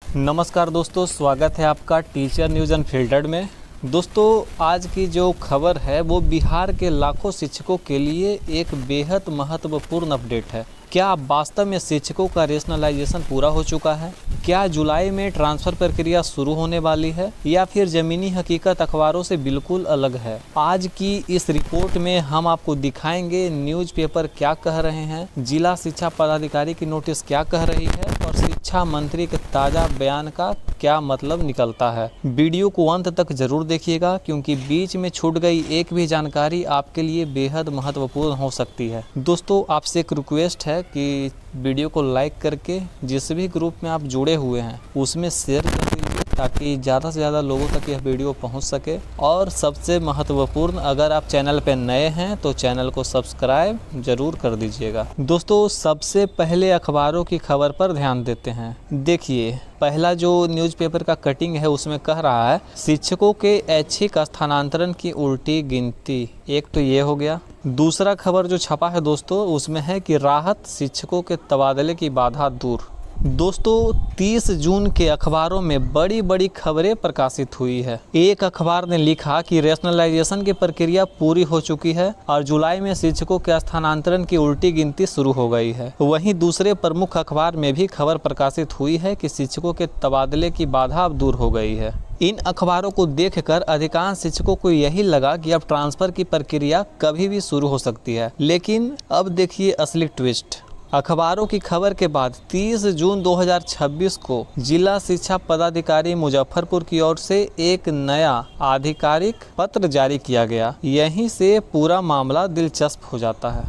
नमस्कार दोस्तों, स्वागत है आपका टीचर न्यूज़ अनफिल्टर्ड में। दोस्तों, आज की जो खबर है वो बिहार के लाखों शिक्षकों के लिए एक बेहद महत्वपूर्ण अपडेट है। क्या वास्तव में शिक्षकों का रेशनलाइजेशन पूरा हो चुका है? क्या जुलाई में ट्रांसफ़र प्रक्रिया शुरू होने वाली है या फिर ज़मीनी हकीकत अखबारों से बिल्कुल अलग है? आज की इस रिपोर्ट में हम आपको दिखाएंगे न्यूज़पेपर क्या कह रहे हैं, जिला शिक्षा पदाधिकारी की नोटिस क्या कह रही है और शिक्षा मंत्री के ताज़ा बयान का क्या मतलब निकलता है। वीडियो को अंत तक जरूर देखिएगा क्योंकि बीच में छूट गई एक भी जानकारी आपके लिए बेहद महत्वपूर्ण हो सकती है। दोस्तों, आपसे एक रिक्वेस्ट है कि वीडियो को लाइक करके जिस भी ग्रुप में आप जुड़े हुए हैं उसमें शेयर कर दीजिए ताकि ज़्यादा से ज़्यादा लोगों तक यह वीडियो पहुंच सके। और सबसे महत्वपूर्ण, अगर आप चैनल पर नए हैं तो चैनल को सब्सक्राइब जरूर कर दीजिएगा। दोस्तों, सबसे पहले अखबारों की खबर पर ध्यान देते हैं। देखिए, पहला जो न्यूज़पेपर का कटिंग है उसमें कह रहा है शिक्षकों के ऐच्छिक स्थानांतरण की उल्टी गिनती। एक तो ये हो गया। दूसरा खबर जो छपा है दोस्तों उसमें है कि राहत शिक्षकों के तबादले की बाधा दूर। दोस्तों, 30 जून के अखबारों में बड़ी बड़ी खबरें प्रकाशित हुई है। एक अखबार ने लिखा कि रेशनलाइजेशन की प्रक्रिया पूरी हो चुकी है और जुलाई में शिक्षकों के स्थानांतरण की उल्टी गिनती शुरू हो गई है। वहीं दूसरे प्रमुख अखबार में भी खबर प्रकाशित हुई है कि शिक्षकों के तबादले की बाधा अब दूर हो गई है। इन अखबारों को देखकर अधिकांश शिक्षकों को यही लगा कि अब ट्रांसफ़र की प्रक्रिया कभी भी शुरू हो सकती है। लेकिन अब देखिए असली ट्विस्ट। अखबारों की खबर के बाद 30 जून 2026 को जिला शिक्षा पदाधिकारी मुजफ्फरपुर की ओर से एक नया आधिकारिक पत्र जारी किया गया। यहीं से पूरा मामला दिलचस्प हो जाता है।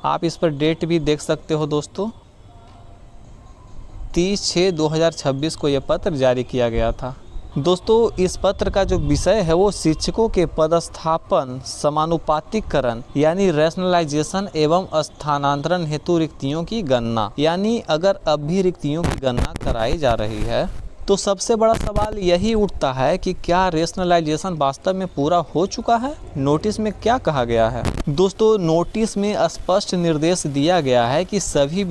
आप इस पर डेट भी देख सकते हो दोस्तों। 30/6/2026 को यह पत्र जारी किया गया था। दोस्तों, इस पत्र का जो विषय है वो शिक्षकों के पदस्थापन समानुपातिकरण यानी रैशनलाइजेशन एवं स्थानांतरण हेतु रिक्तियों की गणना। यानी अगर अब भी रिक्तियों की गणना कराई जा रही है तो सबसे बड़ा सवाल यही उठता है कि क्या रैशनलाइजेशन वास्तव में पूरा हो चुका है? नोटिस में क्या कहा गया है? दोस्तों, नोटिस में स्पष्ट निर्देश दिया गया है कि सभी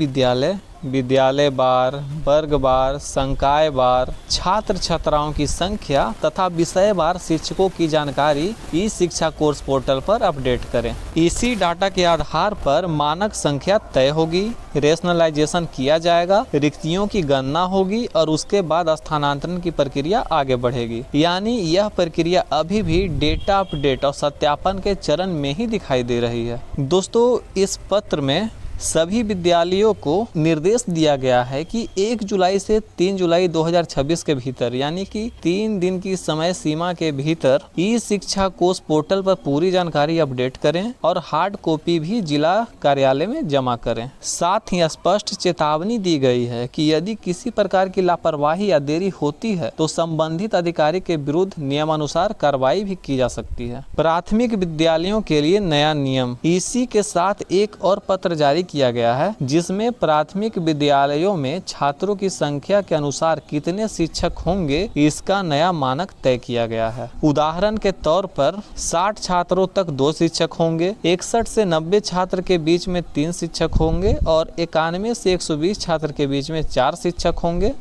विद्यालय बार, वर्ग बार, संकाय बार, छात्र छात्राओं की संख्या तथा विषय बार शिक्षकों की जानकारी ई शिक्षा कोर्स पोर्टल पर अपडेट करें। इसी डाटा के आधार पर मानक संख्या तय होगी, रेशनलाइजेशन किया जाएगा, रिक्तियों की गणना होगी और उसके बाद स्थानांतरण की प्रक्रिया आगे बढ़ेगी। यानी यह प्रक्रिया अभी भी डेटा अपडेट और सत्यापन के चरण में ही दिखाई दे रही है। दोस्तों, इस पत्र में सभी विद्यालयों को निर्देश दिया गया है कि 1 जुलाई से 3 जुलाई 2026 के भीतर यानी कि 3 दिन की समय सीमा के भीतर ई शिक्षा कोर्स पोर्टल पर पूरी जानकारी अपडेट करें और हार्ड कॉपी भी जिला कार्यालय में जमा करें। साथ ही स्पष्ट चेतावनी दी गई है कि यदि किसी प्रकार की लापरवाही या देरी होती है तो संबंधित अधिकारी के विरुद्ध नियमानुसार कार्रवाई भी की जा सकती है। प्राथमिक विद्यालयों के लिए नया नियम। इसी के साथ एक और पत्र जारी किया गया है जिसमें प्राथमिक विद्यालयों में छात्रों की संख्या के अनुसार कितने शिक्षक होंगे इसका नया मानक तय किया गया है। उदाहरण के तौर पर 60 छात्रों तक 2 शिक्षक होंगे, 61 से 90 छात्र के बीच में 3 शिक्षक होंगे और 91 से 120 छात्र के बीच में 4 शिक्षक होंगे।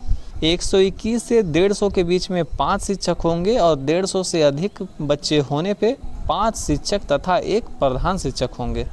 121 से 150 के बीच में 5 शिक्षक होंगे और 150 से अधिक बच्चे होने पे 5 शिक्षक तथा 1 प्रधान शिक्षक होंगे।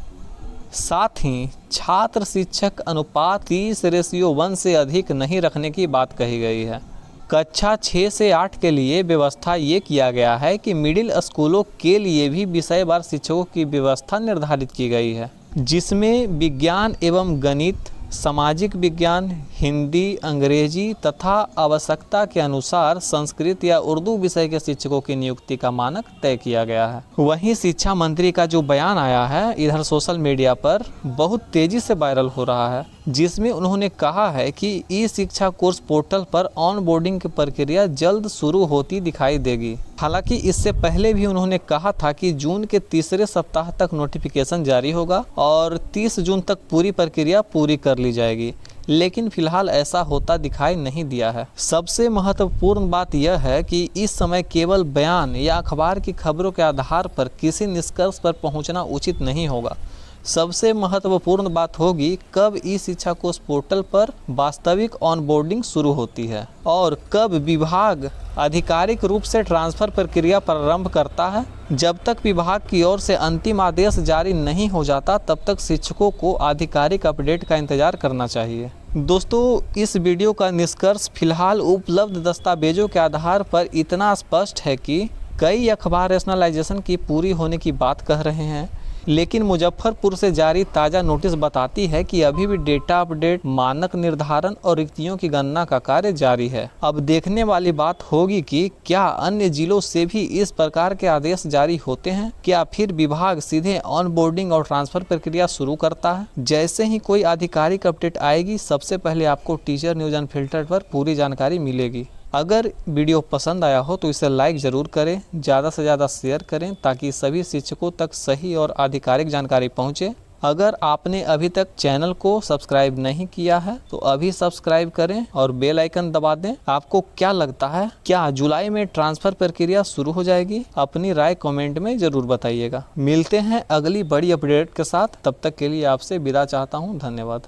साथ ही छात्र शिक्षक अनुपात 30:1 से अधिक नहीं रखने की बात कही गई है। कक्षा 6 से 8 के लिए व्यवस्था ये किया गया है कि मिडिल स्कूलों के लिए भी विषयवार शिक्षकों की व्यवस्था निर्धारित की गई है जिसमें विज्ञान एवं गणित, सामाजिक विज्ञान, हिंदी, अंग्रेजी तथा आवश्यकता के अनुसार संस्कृत या उर्दू विषय के शिक्षकों की नियुक्ति का मानक तय किया गया है। वहीं शिक्षा मंत्री का जो बयान आया है इधर सोशल मीडिया पर बहुत तेजी से वायरल हो रहा है जिसमें उन्होंने कहा है कि ई शिक्षा कोर्स पोर्टल पर ऑन बोर्डिंग की प्रक्रिया जल्द शुरू होती दिखाई देगी। हालांकि इससे पहले भी उन्होंने कहा था कि जून के तीसरे सप्ताह तक नोटिफिकेशन जारी होगा और 30 जून तक पूरी प्रक्रिया पूरी कर ली जाएगी, लेकिन फिलहाल ऐसा होता दिखाई नहीं दिया है। सबसे महत्वपूर्ण बात यह है कि इस समय केवल बयान या अखबार की खबरों के आधार पर किसी निष्कर्ष पर पहुंचना उचित नहीं होगा सबसे महत्वपूर्ण बात होगी कब ई शिक्षा कोष पोर्टल पर वास्तविक ऑनबोर्डिंग शुरू होती है और कब विभाग आधिकारिक रूप से ट्रांसफर प्रक्रिया प्रारंभ करता है। जब तक विभाग की ओर से अंतिम आदेश जारी नहीं हो जाता तब तक शिक्षकों को आधिकारिक अपडेट का इंतजार करना चाहिए। दोस्तों, इस वीडियो का निष्कर्ष फिलहाल उपलब्ध दस्तावेजों के आधार पर इतना स्पष्ट है कि कई अखबार रैशनलाइजेशन की पूरी होने की बात कह रहे हैं, लेकिन मुजफ्फरपुर से जारी ताज़ा नोटिस बताती है कि अभी भी डेटा अपडेट, मानक निर्धारण और रिक्तियों की गणना का कार्य जारी है। अब देखने वाली बात होगी कि क्या अन्य जिलों से भी इस प्रकार के आदेश जारी होते हैं, क्या फिर विभाग सीधे ऑनबोर्डिंग और ट्रांसफर प्रक्रिया शुरू करता है। जैसे ही कोई आधिकारिक अपडेट आएगी सबसे पहले आपको टीचर न्यूज अनफिल्टर्ड पर पूरी जानकारी मिलेगी। अगर वीडियो पसंद आया हो तो इसे लाइक ज़रूर करें, ज़्यादा से ज़्यादा शेयर करें ताकि सभी शिक्षकों तक सही और आधिकारिक जानकारी पहुंचे। अगर आपने अभी तक चैनल को सब्सक्राइब नहीं किया है तो अभी सब्सक्राइब करें और बेल आइकन दबा दें। आपको क्या लगता है, क्या जुलाई में ट्रांसफ़र प्रक्रिया शुरू हो जाएगी? अपनी राय कमेंट में ज़रूर बताइएगा। मिलते हैं अगली बड़ी अपडेट के साथ, तब तक के लिए आपसे विदा चाहता हूँ। धन्यवाद।